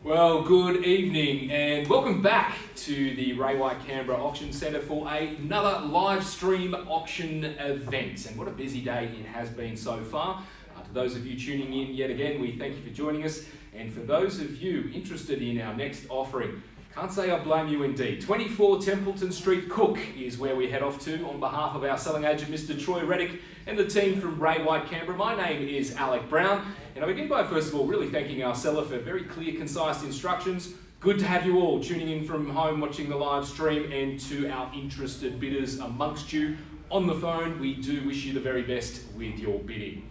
Well, good evening and welcome back to the Ray White Canberra Auction Centre for another live stream auction event. And what a busy day it has been so far. To those of you tuning in yet again, we thank you for joining us. And for those of you interested in our next offering, can't say I blame you indeed. 24 Templeton Street, Cook is where we head off to on behalf of our selling agent, Mr. Troy Reddick, and the team from Ray White Canberra. My name is Alec Brown, and I begin by first of all really thanking our seller for very clear, concise instructions. Good to have you all tuning in from home, watching the live stream, and to our interested bidders amongst you on the phone, we do wish you the very best with your bidding.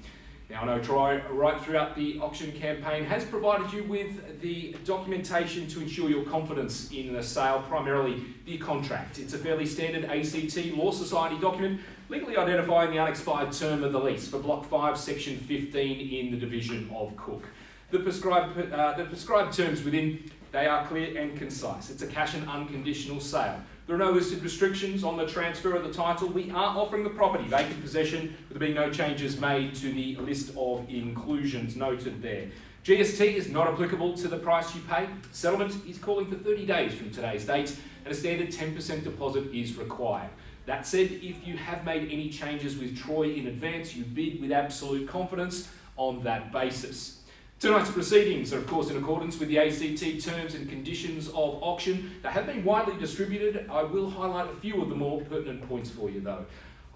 Now, I know Troy, right throughout the auction campaign, has provided you with the documentation to ensure your confidence in the sale, primarily the contract. It's a fairly standard ACT Law Society document, legally identifying the unexpired term of the lease for Block 5, Section 15 in the Division of Cook. The prescribed terms within, they are clear and concise. It's a cash and unconditional sale. There are no listed restrictions on the transfer of the title. We are offering the property vacant possession, with there being no changes made to the list of inclusions noted there. GST is not applicable to the price you pay. Settlement is calling for 30 days from today's date, and a standard 10% deposit is required. That said, if you have made any changes with Troy in advance, you bid with absolute confidence on that basis. Tonight's proceedings are of course in accordance with the ACT terms and conditions of auction. They have been widely distributed. I will highlight a few of the more pertinent points for you though.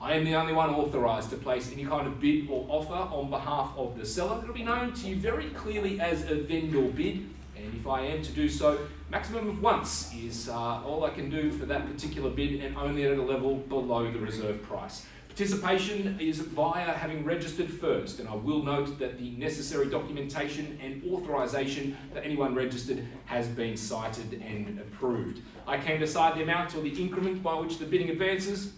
I am the only one authorised to place any kind of bid or offer on behalf of the seller. It'll be known to you very clearly as a vendor bid, and if I am to do so, maximum of once is all I can do for that particular bid, and only at a level below the reserve price. Participation is via having registered first, and I will note that the necessary documentation and authorisation for anyone registered has been cited and approved. I can decide the amount or the increment by which the bidding advances,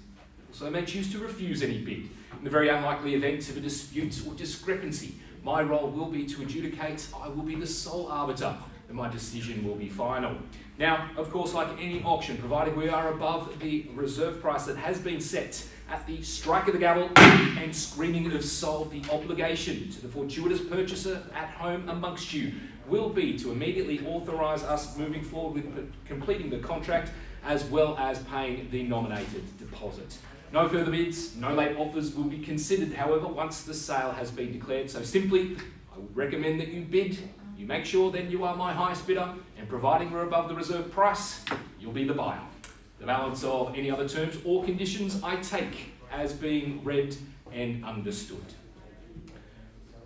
so I may choose to refuse any bid. In the very unlikely event of a dispute or discrepancy, my role will be to adjudicate. I will be the sole arbiter, and my decision will be final. Now, of course, like any auction, provided we are above the reserve price that has been set at the strike of the gavel and screaming of sold, the obligation to the fortuitous purchaser at home amongst you will be to immediately authorise us moving forward with completing the contract, as well as paying the nominated deposit. No further bids, no late offers will be considered, however, once the sale has been declared. So simply, I would recommend that you bid. You make sure then you are my highest bidder, and providing we're above the reserve price, you'll be the buyer. The balance of any other terms or conditions I take as being read and understood.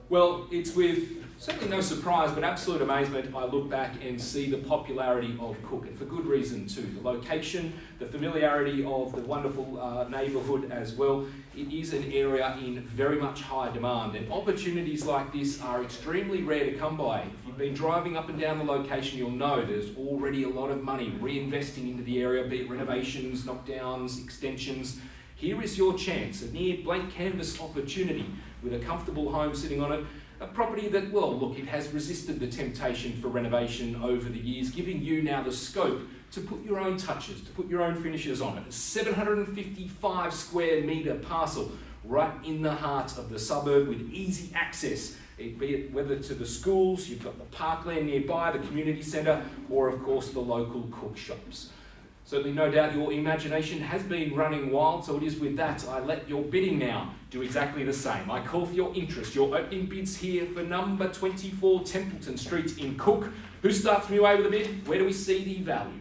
Well, it's with certainly no surprise but absolute amazement I look back and see the popularity of Cook, and for good reason too. The location, the familiarity of the wonderful neighbourhood as well. It is an area in very much high demand, and opportunities like this are extremely rare to come by. If you've been driving up and down the location, you'll know there's already a lot of money reinvesting into the area, be it renovations, knockdowns, extensions. Here is your chance, a near blank canvas opportunity with a comfortable home sitting on it. A property that, well, look, it has resisted the temptation for renovation over the years, giving you now the scope to put your own touches, to put your own finishes on it. A 755 square metre parcel right in the heart of the suburb with easy access, be it whether to the schools, you've got the parkland nearby, the community centre, or of course the local cook shops. Certainly no doubt your imagination has been running wild, so it is with that I let your bidding now do exactly the same. I call for your interest. Your opening bids here for number 24 Templeton Street in Cook. Who starts me away with a bid? Where do we see the value?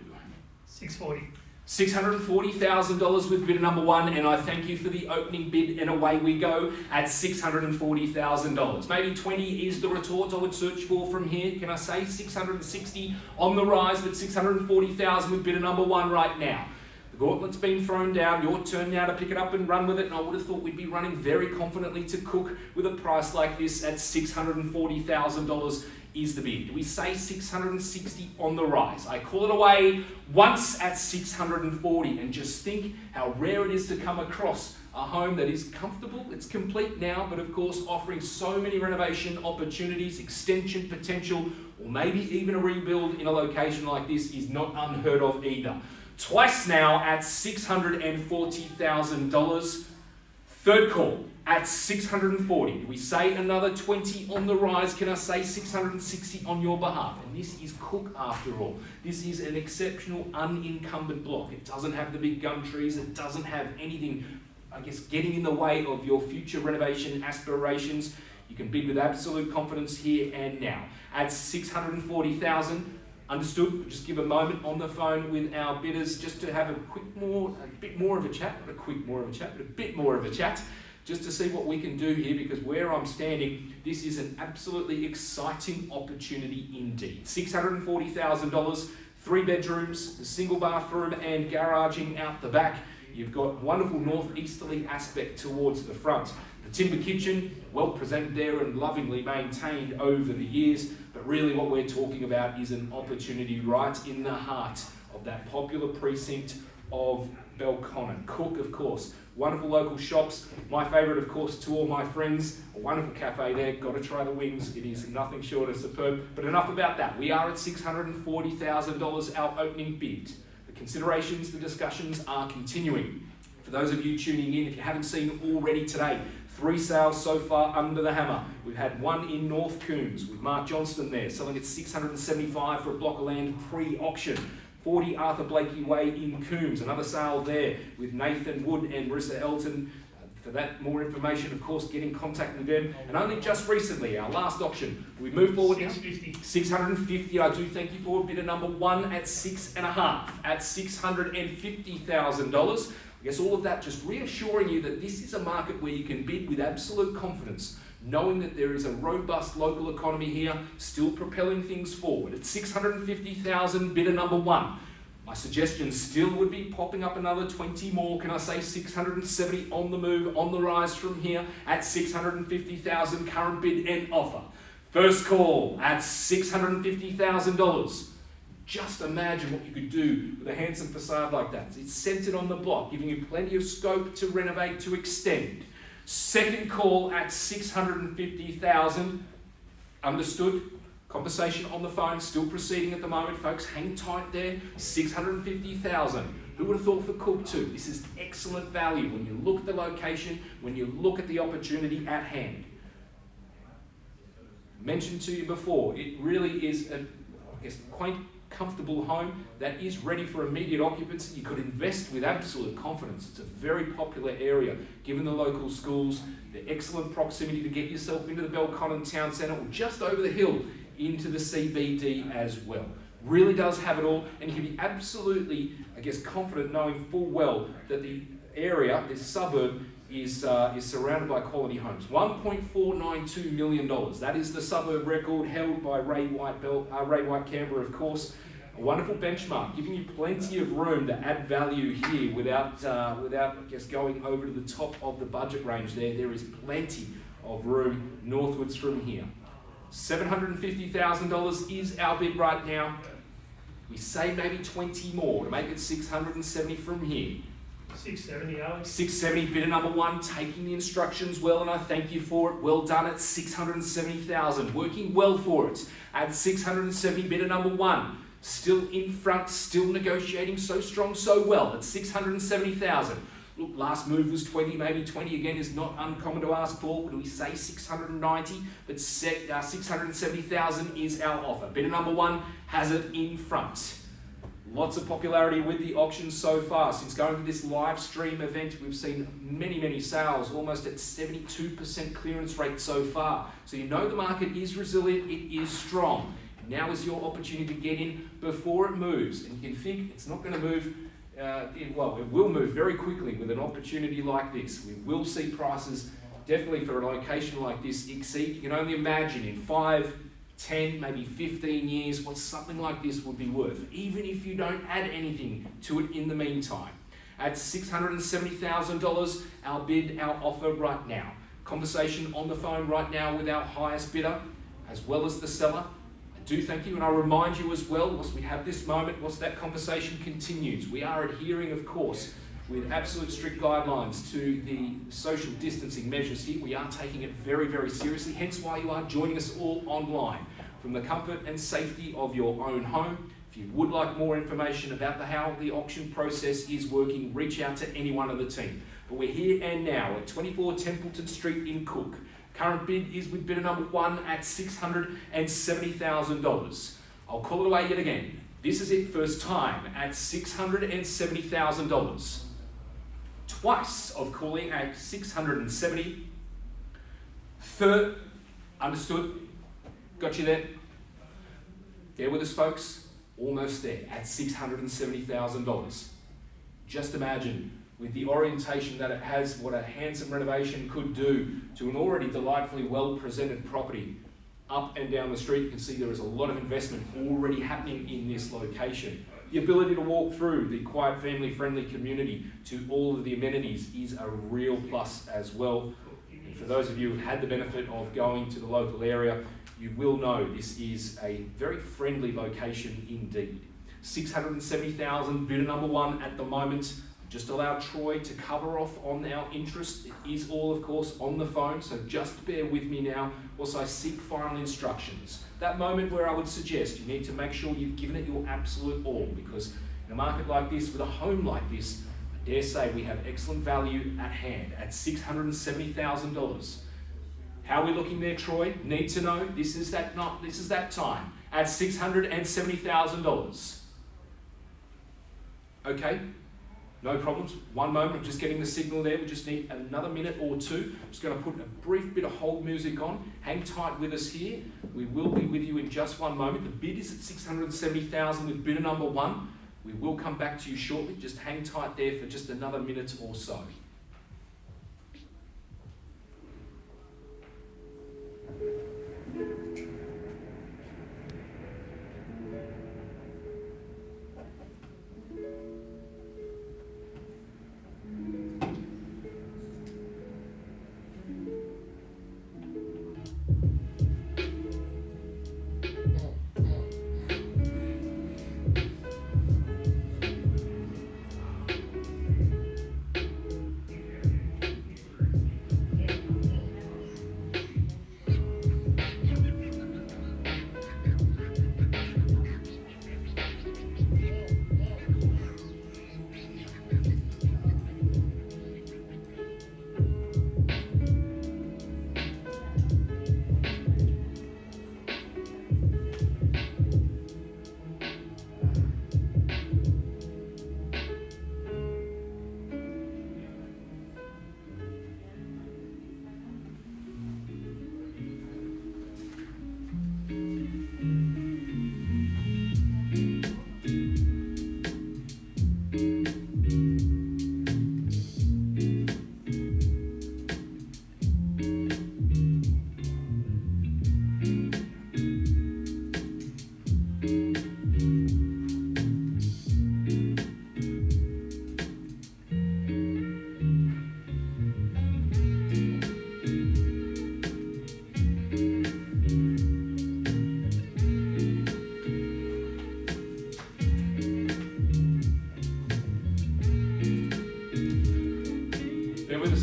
$640. $640,000 with bidder number one, and I thank you for the opening bid, and away we go at $640,000. Maybe 20 is the retort I would search for from here. Can I say 660 on the rise, but 640,000 with bidder number one right now? The gauntlet's been thrown down. Your turn now to pick it up and run with it, and I would have thought we'd be running very confidently to Cook with a price like this at $640,000 is the bid. We say 660 on the rise. I call it away once at 640, and just think how rare it is to come across a home that is comfortable. It's complete now, but of course offering so many renovation opportunities, extension potential, or maybe even a rebuild in a location like this is not unheard of either. Twice now at $640,000. Third call at 640. Do we say another 20 on the rise? Can I say 660 on your behalf? And this is Cook after all. This is an exceptional unencumbered block. It doesn't have the big gum trees. It doesn't have anything, I guess, getting in the way of your future renovation aspirations. You can bid with absolute confidence here and now. At 640,000, understood. We'll just give a moment on the phone with our bidders just to have a bit more of a chat, just to see what we can do here, because where I'm standing, this is an absolutely exciting opportunity indeed. $640,000, 3 bedrooms, a single bathroom and garaging out the back. You've got wonderful northeasterly aspect towards the front. The timber kitchen, well presented there and lovingly maintained over the years, but really what we're talking about is an opportunity right in the heart of that popular precinct of Belconnen. Cook, of course, wonderful local shops. My favourite, of course, to all my friends, a wonderful cafe there. Got to try the wings. It is nothing short of superb. But enough about that. We are at $640,000, our opening bid. The considerations, the discussions are continuing. For those of you tuning in, if you haven't seen already today, 3 sales so far under the hammer. We've had one in North Coombs with Mark Johnston there, selling at $675 for a block of land pre-auction. 40 Arthur Blakey Way in Coombs, another sale there with Nathan Wood and Marissa Elton. For that, more information, of course, get in contact with them. And only just recently, our last auction, we move forward now. 650. I do thank you for bidder number 1 at 6.5, at $650,000. I guess all of that just reassuring you that this is a market where you can bid with absolute confidence, knowing that there is a robust local economy here, still propelling things forward. At 650,000, bidder number 1. My suggestion still would be popping up another 20 more. Can I say 670 on the move, on the rise from here at 650,000, current bid and offer. First call at $650,000. Just imagine what you could do with a handsome facade like that. It's centered on the block, giving you plenty of scope to renovate, to extend. Second call at 650,000. Understood. Conversation on the phone still proceeding at the moment, folks. Hang tight there. 650,000. Who would have thought for Cook too? This is excellent value when you look at the location, when you look at the opportunity at hand. Mentioned to you before, it really is a, quaint, comfortable home that is ready for immediate occupancy. You could invest with absolute confidence. It's a very popular area, given the local schools, the excellent proximity to get yourself into the Belconnen Town Centre or just over the hill into the CBD as well. Really does have it all, and you can be absolutely, confident knowing full well that the area, this suburb, is surrounded by quality homes. $1.492 million. That is the suburb record held by Ray White Canberra, of course. A wonderful benchmark, giving you plenty of room to add value here without going over to the top of the budget range there. There is plenty of room northwards from here. $750,000 is our bid right now. We say maybe 20 more to make it 670 from here. 670, Alex. 670, bidder number 1, taking the instructions well, and I thank you for it. Well done at 670,000, working well for it. At 670, bidder number 1, still in front, still negotiating so strong, so well at 670,000. Look, last move was 20, maybe 20 again is not uncommon to ask for. Do we say 690? But 670,000 is our offer. Bidder number 1 has it in front. Lots of popularity with the auction so far. Since going to this live stream event, we've seen many sales, almost at 72% clearance rate so far. So you know the market is resilient, it is strong. Now is your opportunity to get in before it moves. And you can think it's not going to move, it will move very quickly with an opportunity like this. We will see prices, definitely for a location like this, exceed. You can only imagine in 5, 10, maybe 15 years what something like this would be worth, even if you don't add anything to it in the meantime. At $670,000, our bid, our offer right now. Conversation on the phone right now with our highest bidder, as well as the seller. I do thank you, and I remind you as well, whilst we have this moment, whilst that conversation continues, we are adhering, of course, with absolute strict guidelines to the social distancing measures here. We are taking it very seriously, hence why you are joining us all online from the comfort and safety of your own home. If you would like more information about how the auction process is working, reach out to any one of the team. But we're here and now at 24 Templeton Street in Cook. Current bid is with bidder number 1 at $670,000. I'll call it away yet again. This is it first time at $670,000. Twice of calling at 670. Third, understood. Got you there? Bear with us, folks. Almost there at $670,000. Just imagine, with the orientation that it has, what a handsome renovation could do to an already delightfully well-presented property. Up and down the street, you can see there is a lot of investment already happening in this location. The ability to walk through the quiet, family-friendly community to all of the amenities is a real plus as well. And for those of you who had the benefit of going to the local area, you will know this is a very friendly location indeed. $670,000, bidder number 1 at the moment. Just allow Troy to cover off on our interest. It is all, of course, on the phone, so just bear with me now whilst I seek final instructions. That moment where I would suggest you need to make sure you've given it your absolute all, because in a market like this, with a home like this, I dare say we have excellent value at hand at $670,000. How are we looking there, Troy? Need to know. This is that time at $670,000. Okay, no problems. One moment, I'm just getting the signal there. We just need another minute or two. I'm just going to put a brief bit of hold music on. Hang tight with us here. We will be with you in just one moment. The bid is at $670,000 with bidder number 1. We will come back to you shortly. Just hang tight there for just another minute or so.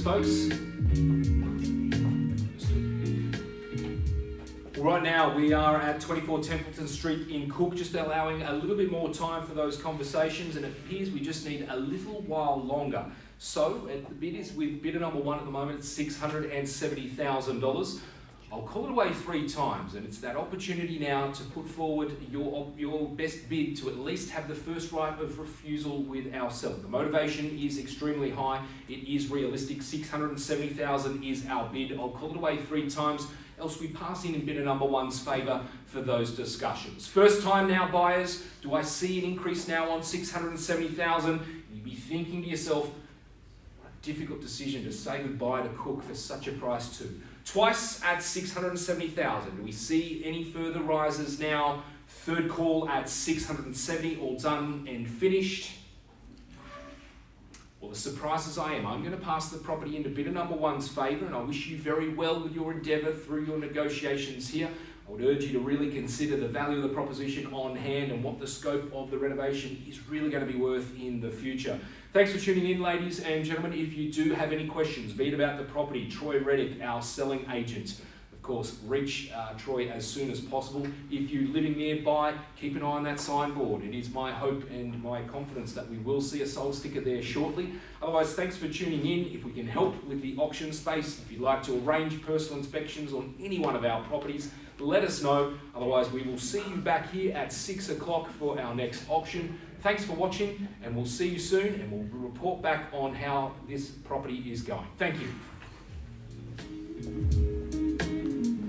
Folks. Right now we are at 24 Templeton Street in Cook, just allowing a little bit more time for those conversations, and it appears we just need a little while longer. So the bid is with bidder number 1 at the moment at $670,000. I'll call it away 3 times, and it's that opportunity now to put forward your best bid to at least have the first right of refusal with ourselves. The motivation is extremely high. It is realistic. $670,000 is our bid. I'll call it away 3 times, else we pass in bidder number 1's favour for those discussions. First time now, buyers. Do I see an increase now on $670,000? You'd be thinking to yourself, what a difficult decision to say goodbye to Cook for such a price too. Twice at $670,000. Do we see any further rises now? Third call at $670,000, all done and finished. Well, as surprised as I am, I'm going to pass the property into bidder number 1's favour, and I wish you very well with your endeavour through your negotiations here. I would urge you to really consider the value of the proposition on hand and what the scope of the renovation is really going to be worth in the future. Thanks for tuning in, ladies and gentlemen. If you do have any questions, be it about the property, Troy Reddick, our selling agent. Of of course, reach Troy as soon as possible. If you're living nearby, keep an eye on that signboard. It is my hope and my confidence that we will see a sold sticker there shortly. Otherwise, thanks for tuning in. If we can help with the auction space, if you'd like to arrange personal inspections on any one of our properties, let us know. Otherwise, we will see you back here at 6 o'clock for our next auction. Thanks for watching, and we'll see you soon, and we'll report back on how this property is going. Thank you.